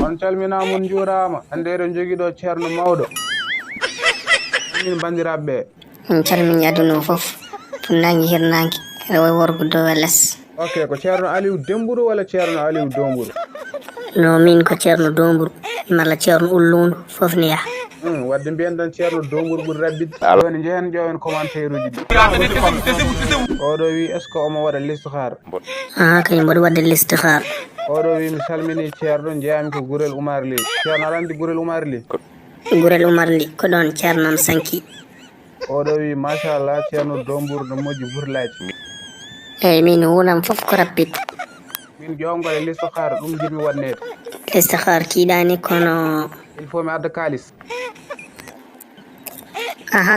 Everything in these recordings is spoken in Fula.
on calminaama on juuraama hannde eɗen jogii ɗo ceerno mawɗo min banndiraaɓe ɓee on calmini aduna o fof funnaange hirnaange rewo worgo dow e less ok ko ceerno Aliou Dembourou walla ceerno Aliou Dombourou no min ko ceerno Dombourou malla ceerno Ullundu fof ne yaha wadde mbiyen tan ceerno Dombourou ɓuri rabbide joni njehen ƴeewen commentaire uji ɗi oɗo wi est ce que omo waɗa listihar kañum mboɗo wadde listihar oɗo wi mi salmini ceerno jeeyami ko Gurel Oumar Ly ceerno aɗa anndi Gurel Oumar Ly Gurel Oumar Ly ko ɗon ceerno am sanki oɗo wi machallah ceerno Dombourou no moƴƴi burlaji eyyi min wonam fof ko rabbit min ƴewgol e listihar ɗum jiɗmi waɗnede listihar kiiɗani kono il faut mi adda kalis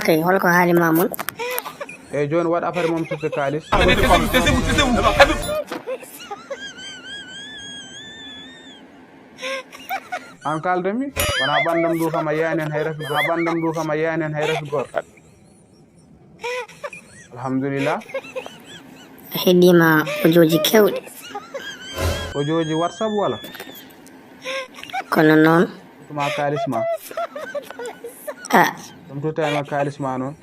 kay holko haalima mon eyyi joni waɗ affaire mom tufde kalis an kaldami wona ɓandam ndu kam a yiyani hen hay rafi goto alhamdulillah a heeɗima ojoji kewɗi ojoji whatsapp wala kono noon tuma kalis ma ɗum tuttanima kalis ma noon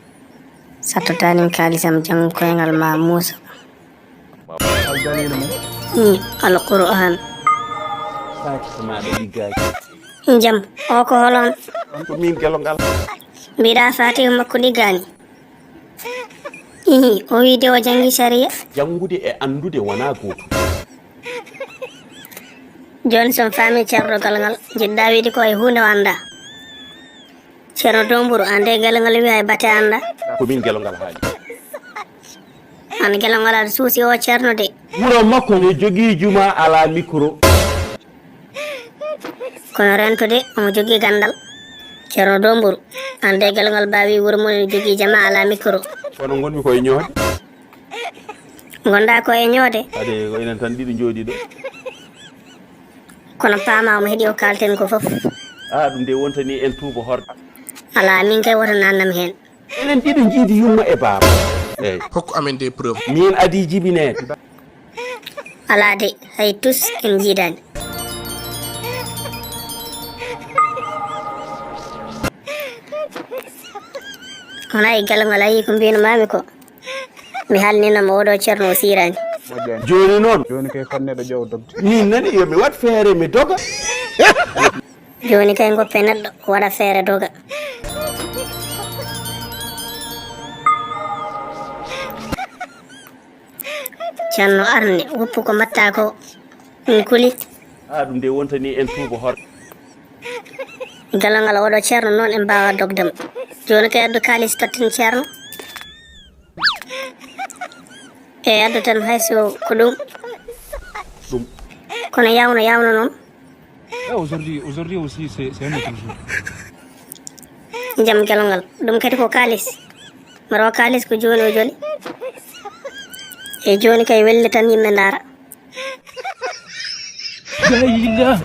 sattotanim kalisam janggo koyngal ma Moussa al dalilu mum alquran jam o ko holon on ko min gelongal mbiɗa Fatihu makko ɗiggani o wiide o jangi sharia jangude e andude wona goto joni son faami cerrogal ngal jiɗɗa wiide ko e hunde o anda ceerno Dombourou ande gelongal wiya e bate anda ko min gelongal haali an gelongal aɗa suusi o ceerno de wuro makko ne jogii juma ala micro kono rentude omo jogii gandal ceerno Dombourou ande gelongal mbawi wuro mon ne jogii jama ala micro kono gonmi koye ñoode gonda ko e ñoode ade ko enen tan ɗiɗo jooɗi ɗo kono paama omo heeɗi o kalten ko fof ɗum de wontani en tuuba horɗa ala min kay woto nannam hen enen ɗiɗo jiidi yumma e baaba eyyi hokku amen des preuves min adi jibinede ala de hay tus en jiidani wona e gelongal ayi ko mbino mami ko mi halninoma oɗo ceerno o sirani moƴƴani joni noon joni kay fat neɗɗo ƴeewa dogde min nani yomi wat feere mi doga joni kay goppe neɗɗo waɗa feere doga ceerno arne woppu ko mbatta ko min kuli ɗum de wontani en tuuba horɗa gelongal oɗo ceerno noon en mbawa dogdemo joni kay addu kalis totten ceerno e addu tan hayso ko ɗum kono yawno noon Aujourd'hui aussi, c'est un autre jour. jam gelongal ɗum kadi ko kalis maro kalis ko joni o joli e joni kay welle tan yimɓe ndaara La ilaha